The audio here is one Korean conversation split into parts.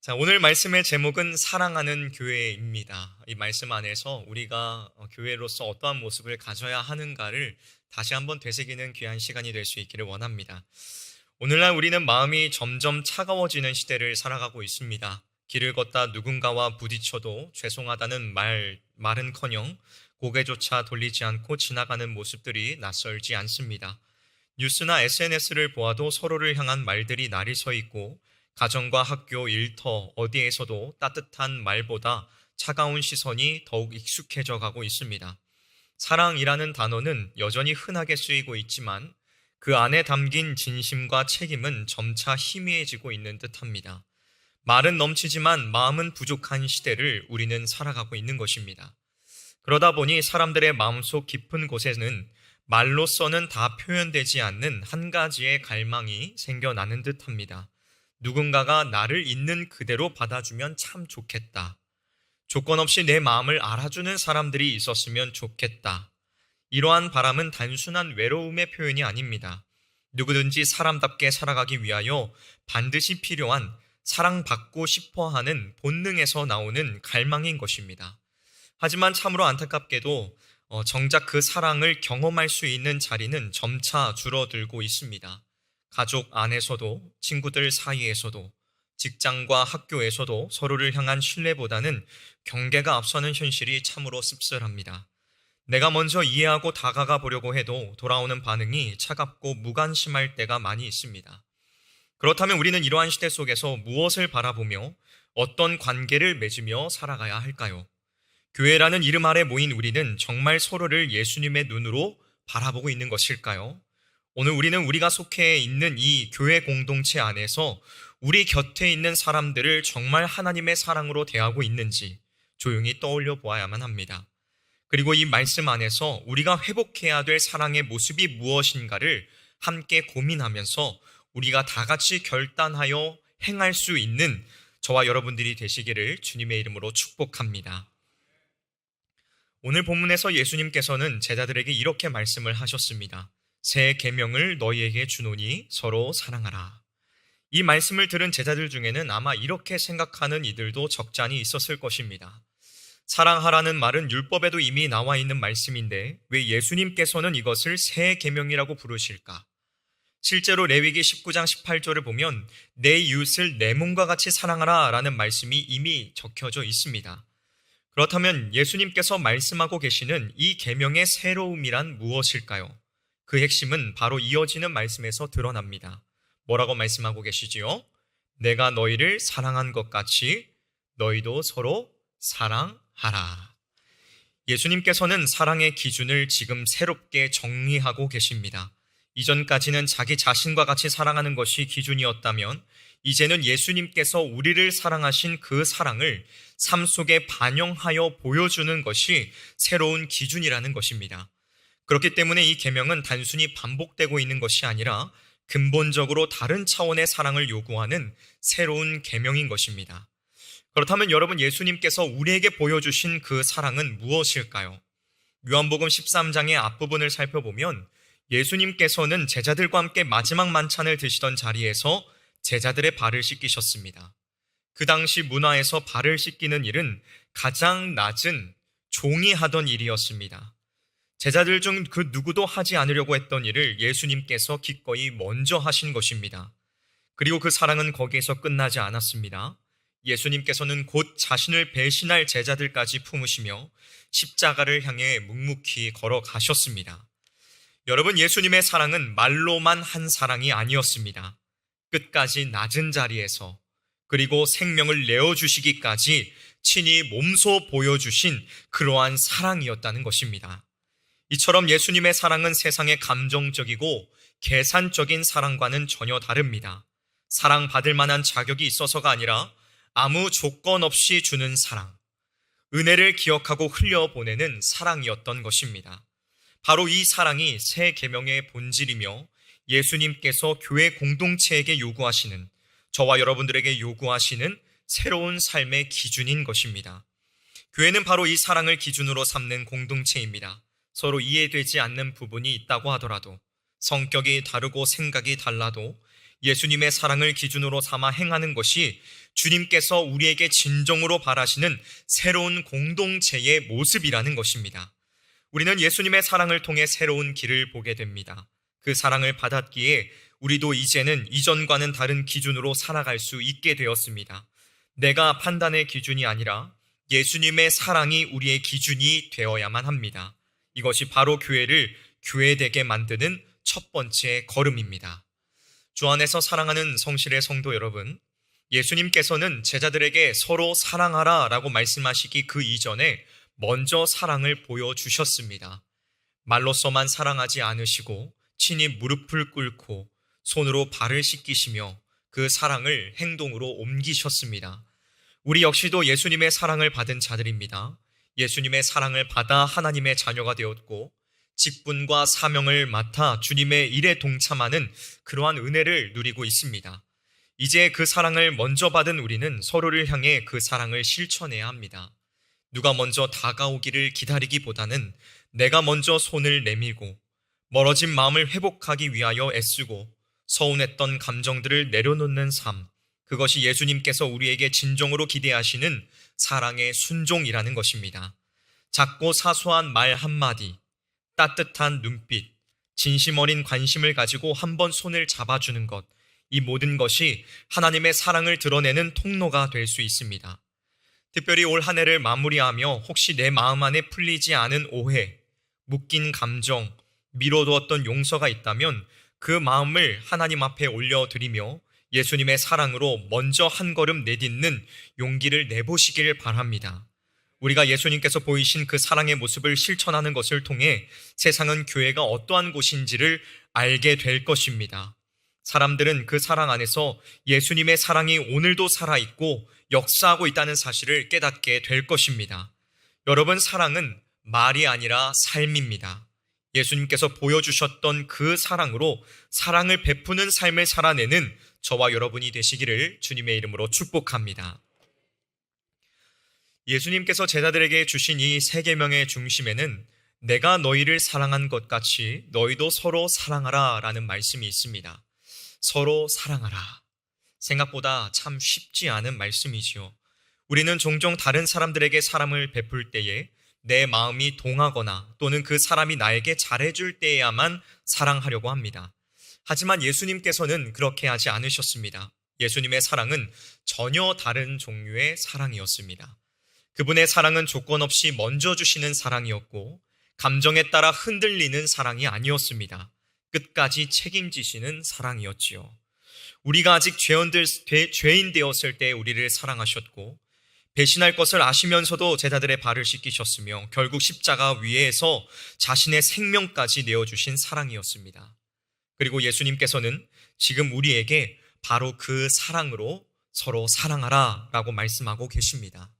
자, 오늘 말씀의 제목은 사랑하는 교회입니다. 이 말씀 안에서 우리가 교회로서 어떠한 모습을 가져야 하는가를 다시 한번 되새기는 귀한 시간이 될 수 있기를 원합니다. 오늘날 우리는 마음이 점점 차가워지는 시대를 살아가고 있습니다. 길을 걷다 누군가와 부딪혀도 죄송하다는 말은커녕 고개조차 돌리지 않고 지나가는 모습들이 낯설지 않습니다. 뉴스나 SNS를 보아도 서로를 향한 말들이 날이 서 있고 가정과 학교, 일터, 어디에서도 따뜻한 말보다 차가운 시선이 더욱 익숙해져 가고 있습니다. 사랑이라는 단어는 여전히 흔하게 쓰이고 있지만 그 안에 담긴 진심과 책임은 점차 희미해지고 있는 듯합니다. 말은 넘치지만 마음은 부족한 시대를 우리는 살아가고 있는 것입니다. 그러다 보니 사람들의 마음속 깊은 곳에는 말로서는 다 표현되지 않는 한 가지의 갈망이 생겨나는 듯합니다. 누군가가 나를 있는 그대로 받아주면 참 좋겠다. 조건 없이 내 마음을 알아주는 사람들이 있었으면 좋겠다. 이러한 바람은 단순한 외로움의 표현이 아닙니다. 누구든지 사람답게 살아가기 위하여 반드시 필요한 사랑받고 싶어 하는 본능에서 나오는 갈망인 것입니다. 하지만 참으로 안타깝게도 정작 그 사랑을 경험할 수 있는 자리는 점차 줄어들고 있습니다. 가족 안에서도, 친구들 사이에서도, 직장과 학교에서도 서로를 향한 신뢰보다는 경계가 앞서는 현실이 참으로 씁쓸합니다. 내가 먼저 이해하고 다가가 보려고 해도 돌아오는 반응이 차갑고 무관심할 때가 많이 있습니다. 그렇다면 우리는 이러한 시대 속에서 무엇을 바라보며 어떤 관계를 맺으며 살아가야 할까요? 교회라는 이름 아래 모인 우리는 정말 서로를 예수님의 눈으로 바라보고 있는 것일까요? 오늘 우리는 우리가 속해 있는 이 교회 공동체 안에서 우리 곁에 있는 사람들을 정말 하나님의 사랑으로 대하고 있는지 조용히 떠올려 보아야만 합니다. 그리고 이 말씀 안에서 우리가 회복해야 될 사랑의 모습이 무엇인가를 함께 고민하면서 우리가 다 같이 결단하여 행할 수 있는 저와 여러분들이 되시기를 주님의 이름으로 축복합니다. 오늘 본문에서 예수님께서는 제자들에게 이렇게 말씀을 하셨습니다. 새 계명을 너희에게 주노니 서로 사랑하라. 이 말씀을 들은 제자들 중에는 아마 이렇게 생각하는 이들도 적잖이 있었을 것입니다. 사랑하라는 말은 율법에도 이미 나와 있는 말씀인데 왜 예수님께서는 이것을 새 계명이라고 부르실까? 실제로 레위기 19장 18절을 보면 내 이웃을 내 몸과 같이 사랑하라 라는 말씀이 이미 적혀져 있습니다. 그렇다면 예수님께서 말씀하고 계시는 이 계명의 새로움이란 무엇일까요? 그 핵심은 바로 이어지는 말씀에서 드러납니다. 뭐라고 말씀하고 계시지요? 내가 너희를 사랑한 것 같이 너희도 서로 사랑하라. 예수님께서는 사랑의 기준을 지금 새롭게 정리하고 계십니다. 이전까지는 자기 자신과 같이 사랑하는 것이 기준이었다면 이제는 예수님께서 우리를 사랑하신 그 사랑을 삶 속에 반영하여 보여주는 것이 새로운 기준이라는 것입니다. 그렇기 때문에 이 계명은 단순히 반복되고 있는 것이 아니라 근본적으로 다른 차원의 사랑을 요구하는 새로운 계명인 것입니다. 그렇다면 여러분, 예수님께서 우리에게 보여주신 그 사랑은 무엇일까요? 요한복음 13장의 앞부분을 살펴보면 예수님께서는 제자들과 함께 마지막 만찬을 드시던 자리에서 제자들의 발을 씻기셨습니다. 그 당시 문화에서 발을 씻기는 일은 가장 낮은 종이 하던 일이었습니다. 제자들 중 그 누구도 하지 않으려고 했던 일을 예수님께서 기꺼이 먼저 하신 것입니다. 그리고 그 사랑은 거기에서 끝나지 않았습니다. 예수님께서는 곧 자신을 배신할 제자들까지 품으시며 십자가를 향해 묵묵히 걸어가셨습니다. 여러분, 예수님의 사랑은 말로만 한 사랑이 아니었습니다. 끝까지 낮은 자리에서 그리고 생명을 내어주시기까지 친히 몸소 보여주신 그러한 사랑이었다는 것입니다. 이처럼 예수님의 사랑은 세상의 감정적이고 계산적인 사랑과는 전혀 다릅니다. 사랑받을 만한 자격이 있어서가 아니라 아무 조건 없이 주는 사랑, 은혜를 기억하고 흘려보내는 사랑이었던 것입니다. 바로 이 사랑이 새 계명의 본질이며 예수님께서 교회 공동체에게 요구하시는, 저와 여러분들에게 요구하시는 새로운 삶의 기준인 것입니다. 교회는 바로 이 사랑을 기준으로 삼는 공동체입니다. 서로 이해되지 않는 부분이 있다고 하더라도, 성격이 다르고 생각이 달라도 예수님의 사랑을 기준으로 삼아 행하는 것이 주님께서 우리에게 진정으로 바라시는 새로운 공동체의 모습이라는 것입니다. 우리는 예수님의 사랑을 통해 새로운 길을 보게 됩니다. 그 사랑을 받았기에 우리도 이제는 이전과는 다른 기준으로 살아갈 수 있게 되었습니다. 내가 판단의 기준이 아니라 예수님의 사랑이 우리의 기준이 되어야만 합니다. 이것이 바로 교회를 교회되게 만드는 첫 번째 걸음입니다. 주 안에서 사랑하는 성실의 성도 여러분, 예수님께서는 제자들에게 서로 사랑하라 라고 말씀하시기 그 이전에 먼저 사랑을 보여주셨습니다. 말로서만 사랑하지 않으시고 친히 무릎을 꿇고 손으로 발을 씻기시며 그 사랑을 행동으로 옮기셨습니다. 우리 역시도 예수님의 사랑을 받은 자들입니다. 예수님의 사랑을 받아 하나님의 자녀가 되었고 직분과 사명을 맡아 주님의 일에 동참하는 그러한 은혜를 누리고 있습니다. 이제 그 사랑을 먼저 받은 우리는 서로를 향해 그 사랑을 실천해야 합니다. 누가 먼저 다가오기를 기다리기보다는 내가 먼저 손을 내밀고 멀어진 마음을 회복하기 위하여 애쓰고 서운했던 감정들을 내려놓는 삶, 그것이 예수님께서 우리에게 진정으로 기대하시는 사랑의 순종이라는 것입니다. 작고 사소한 말 한마디, 따뜻한 눈빛, 진심 어린 관심을 가지고 한번 손을 잡아주는 것, 이 모든 것이 하나님의 사랑을 드러내는 통로가 될 수 있습니다. 특별히 올 한 해를 마무리하며 혹시 내 마음 안에 풀리지 않은 오해, 묶인 감정, 미뤄두었던 용서가 있다면 그 마음을 하나님 앞에 올려드리며 예수님의 사랑으로 먼저 한 걸음 내딛는 용기를 내보시길 바랍니다. 우리가 예수님께서 보이신 그 사랑의 모습을 실천하는 것을 통해 세상은 교회가 어떠한 곳인지를 알게 될 것입니다. 사람들은 그 사랑 안에서 예수님의 사랑이 오늘도 살아있고 역사하고 있다는 사실을 깨닫게 될 것입니다. 여러분, 사랑은 말이 아니라 삶입니다. 예수님께서 보여주셨던 그 사랑으로 사랑을 베푸는 삶을 살아내는 저와 여러분이 되시기를 주님의 이름으로 축복합니다. 예수님께서 제자들에게 주신 이 세 계명의 중심에는 내가 너희를 사랑한 것 같이 너희도 서로 사랑하라 라는 말씀이 있습니다. 서로 사랑하라. 생각보다 참 쉽지 않은 말씀이지요. 우리는 종종 다른 사람들에게 사랑을 베풀 때에 내 마음이 동하거나 또는 그 사람이 나에게 잘해줄 때에야만 사랑하려고 합니다. 하지만 예수님께서는 그렇게 하지 않으셨습니다. 예수님의 사랑은 전혀 다른 종류의 사랑이었습니다. 그분의 사랑은 조건 없이 먼저 주시는 사랑이었고 감정에 따라 흔들리는 사랑이 아니었습니다. 끝까지 책임지시는 사랑이었지요. 우리가 아직 죄인 되었을 때 우리를 사랑하셨고 배신할 것을 아시면서도 제자들의 발을 씻기셨으며 결국 십자가 위에서 자신의 생명까지 내어주신 사랑이었습니다. 그리고 예수님께서는 지금 우리에게 바로 그 사랑으로 서로 사랑하라 라고 말씀하고 계십니다.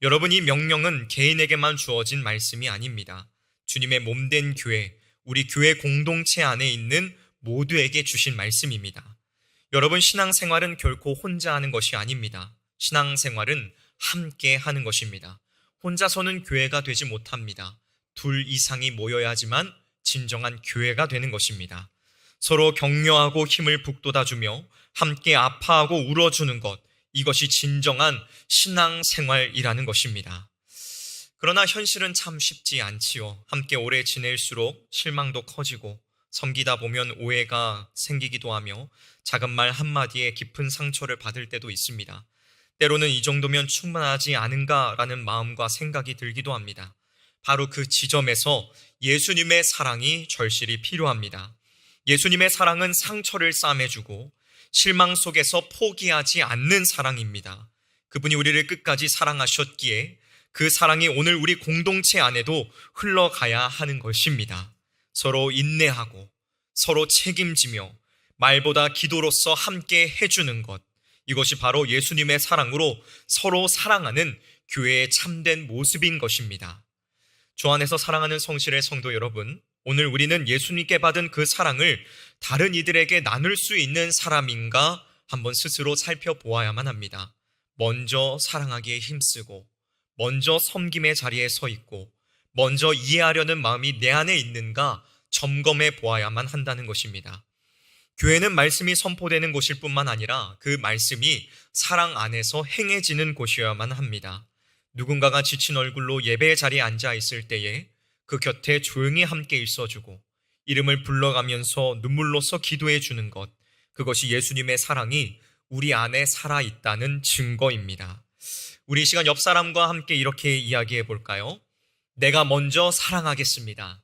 여러분, 이 명령은 개인에게만 주어진 말씀이 아닙니다. 주님의 몸된 교회, 우리 교회 공동체 안에 있는 모두에게 주신 말씀입니다. 여러분, 신앙생활은 결코 혼자 하는 것이 아닙니다. 신앙생활은 함께 하는 것입니다. 혼자서는 교회가 되지 못합니다. 둘 이상이 모여야지만 진정한 교회가 되는 것입니다. 서로 격려하고 힘을 북돋아주며 함께 아파하고 울어주는 것, 이것이 진정한 신앙생활이라는 것입니다. 그러나 현실은 참 쉽지 않지요. 함께 오래 지낼수록 실망도 커지고 섬기다 보면 오해가 생기기도 하며 작은 말 한마디에 깊은 상처를 받을 때도 있습니다. 때로는 이 정도면 충분하지 않은가라는 마음과 생각이 들기도 합니다. 바로 그 지점에서 예수님의 사랑이 절실히 필요합니다. 예수님의 사랑은 상처를 싸매주고 실망 속에서 포기하지 않는 사랑입니다. 그분이 우리를 끝까지 사랑하셨기에 그 사랑이 오늘 우리 공동체 안에도 흘러가야 하는 것입니다. 서로 인내하고 서로 책임지며 말보다 기도로서 함께 해주는 것, 이것이 바로 예수님의 사랑으로 서로 사랑하는 교회의 참된 모습인 것입니다. 주 안에서 사랑하는 성실의 성도 여러분, 오늘 우리는 예수님께 받은 그 사랑을 다른 이들에게 나눌 수 있는 사람인가 한번 스스로 살펴보아야만 합니다. 먼저 사랑하기에 힘쓰고 먼저 섬김의 자리에 서 있고 먼저 이해하려는 마음이 내 안에 있는가 점검해 보아야만 한다는 것입니다. 교회는 말씀이 선포되는 곳일 뿐만 아니라 그 말씀이 사랑 안에서 행해지는 곳이어야만 합니다. 누군가가 지친 얼굴로 예배의 자리에 앉아 있을 때에 그 곁에 조용히 함께 있어주고 이름을 불러가면서 눈물로써 기도해 주는 것, 그것이 예수님의 사랑이 우리 안에 살아있다는 증거입니다. 우리 이 시간 옆 사람과 함께 이렇게 이야기해 볼까요? 내가 먼저 사랑하겠습니다.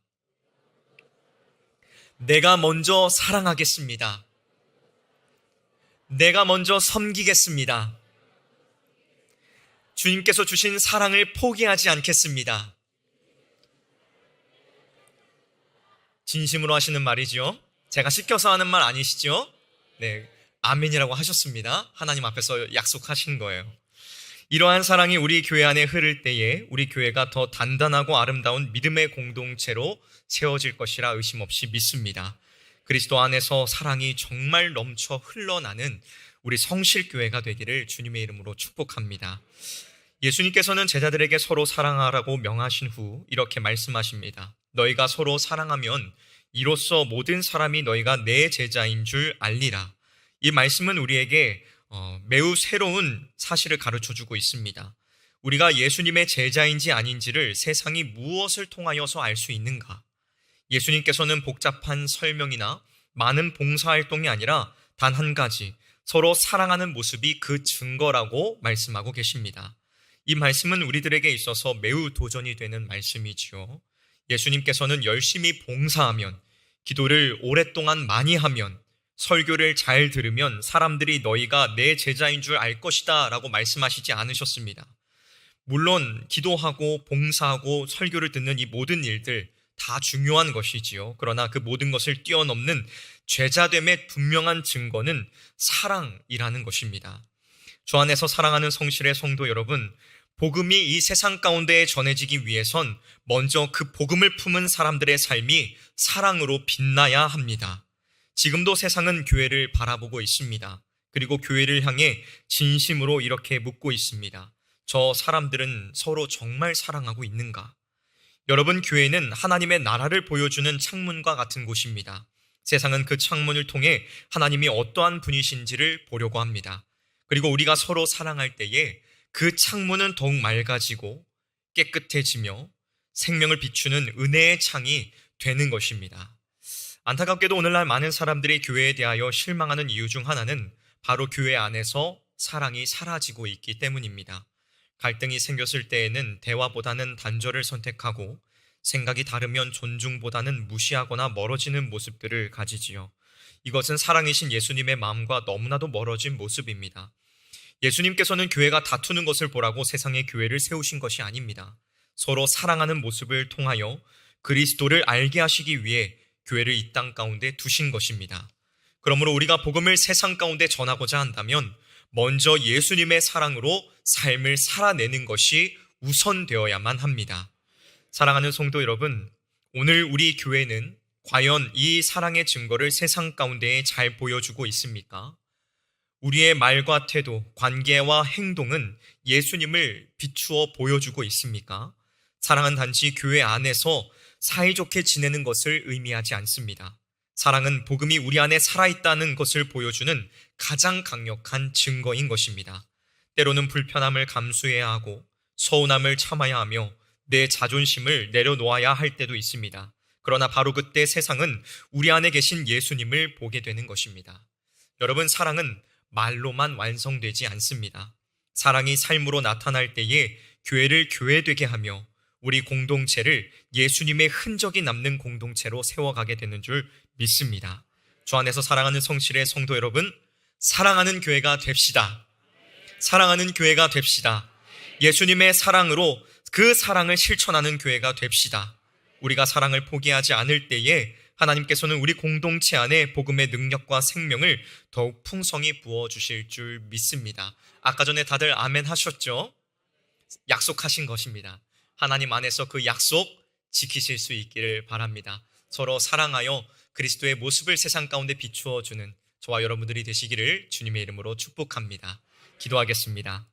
내가 먼저 사랑하겠습니다. 내가 먼저 섬기겠습니다. 주님께서 주신 사랑을 포기하지 않겠습니다. 진심으로 하시는 말이지요. 제가 시켜서 하는 말 아니시죠? 네, 아멘이라고 하셨습니다. 하나님 앞에서 약속하신 거예요. 이러한 사랑이 우리 교회 안에 흐를 때에 우리 교회가 더 단단하고 아름다운 믿음의 공동체로 세워질 것이라 의심 없이 믿습니다. 그리스도 안에서 사랑이 정말 넘쳐 흘러나는 우리 성실교회가 되기를 주님의 이름으로 축복합니다. 예수님께서는 제자들에게 서로 사랑하라고 명하신 후 이렇게 말씀하십니다. 너희가 서로 사랑하면 이로써 모든 사람이 너희가 내 제자인 줄 알리라. 이 말씀은 우리에게 매우 새로운 사실을 가르쳐주고 있습니다. 우리가 예수님의 제자인지 아닌지를 세상이 무엇을 통하여서 알 수 있는가? 예수님께서는 복잡한 설명이나 많은 봉사활동이 아니라 단 한 가지, 서로 사랑하는 모습이 그 증거라고 말씀하고 계십니다. 이 말씀은 우리들에게 있어서 매우 도전이 되는 말씀이지요. 예수님께서는 열심히 봉사하면, 기도를 오랫동안 많이 하면, 설교를 잘 들으면 사람들이 너희가 내 제자인 줄 알 것이다 라고 말씀하시지 않으셨습니다. 물론 기도하고 봉사하고 설교를 듣는 이 모든 일들 다 중요한 것이지요. 그러나 그 모든 것을 뛰어넘는 제자됨의 분명한 증거는 사랑이라는 것입니다. 주 안에서 사랑하는 성실의 성도 여러분, 복음이 이 세상 가운데에 전해지기 위해선 먼저 그 복음을 품은 사람들의 삶이 사랑으로 빛나야 합니다. 지금도 세상은 교회를 바라보고 있습니다. 그리고 교회를 향해 진심으로 이렇게 묻고 있습니다. 저 사람들은 서로 정말 사랑하고 있는가? 여러분, 교회는 하나님의 나라를 보여주는 창문과 같은 곳입니다. 세상은 그 창문을 통해 하나님이 어떠한 분이신지를 보려고 합니다. 그리고 우리가 서로 사랑할 때에 그 창문은 더욱 맑아지고 깨끗해지며 생명을 비추는 은혜의 창이 되는 것입니다. 안타깝게도 오늘날 많은 사람들이 교회에 대하여 실망하는 이유 중 하나는 바로 교회 안에서 사랑이 사라지고 있기 때문입니다. 갈등이 생겼을 때에는 대화보다는 단절을 선택하고 생각이 다르면 존중보다는 무시하거나 멀어지는 모습들을 가지지요. 이것은 사랑이신 예수님의 마음과 너무나도 멀어진 모습입니다. 예수님께서는 교회가 다투는 것을 보라고 세상에 교회를 세우신 것이 아닙니다. 서로 사랑하는 모습을 통하여 그리스도를 알게 하시기 위해 교회를 이 땅 가운데 두신 것입니다. 그러므로 우리가 복음을 세상 가운데 전하고자 한다면 먼저 예수님의 사랑으로 삶을 살아내는 것이 우선되어야만 합니다. 사랑하는 성도 여러분, 오늘 우리 교회는 과연 이 사랑의 증거를 세상 가운데에 잘 보여주고 있습니까? 우리의 말과 태도, 관계와 행동은 예수님을 비추어 보여주고 있습니까? 사랑은 단지 교회 안에서 사이좋게 지내는 것을 의미하지 않습니다. 사랑은 복음이 우리 안에 살아있다는 것을 보여주는 가장 강력한 증거인 것입니다. 때로는 불편함을 감수해야 하고 서운함을 참아야 하며 내 자존심을 내려놓아야 할 때도 있습니다. 그러나 바로 그때 세상은 우리 안에 계신 예수님을 보게 되는 것입니다. 여러분, 사랑은 말로만 완성되지 않습니다. 사랑이 삶으로 나타날 때에 교회를 교회되게 하며 우리 공동체를 예수님의 흔적이 남는 공동체로 세워가게 되는 줄 믿습니다. 주 안에서 사랑하는 성실의 성도 여러분, 사랑하는 교회가 됩시다. 사랑하는 교회가 됩시다. 예수님의 사랑으로 그 사랑을 실천하는 교회가 됩시다. 우리가 사랑을 포기하지 않을 때에 하나님께서는 우리 공동체 안에 복음의 능력과 생명을 더욱 풍성히 부어주실 줄 믿습니다. 아까 전에 다들 아멘 하셨죠? 약속하신 것입니다. 하나님 안에서 그 약속 지키실 수 있기를 바랍니다. 서로 사랑하여 그리스도의 모습을 세상 가운데 비추어 주는 저와 여러분들이 되시기를 주님의 이름으로 축복합니다. 기도하겠습니다.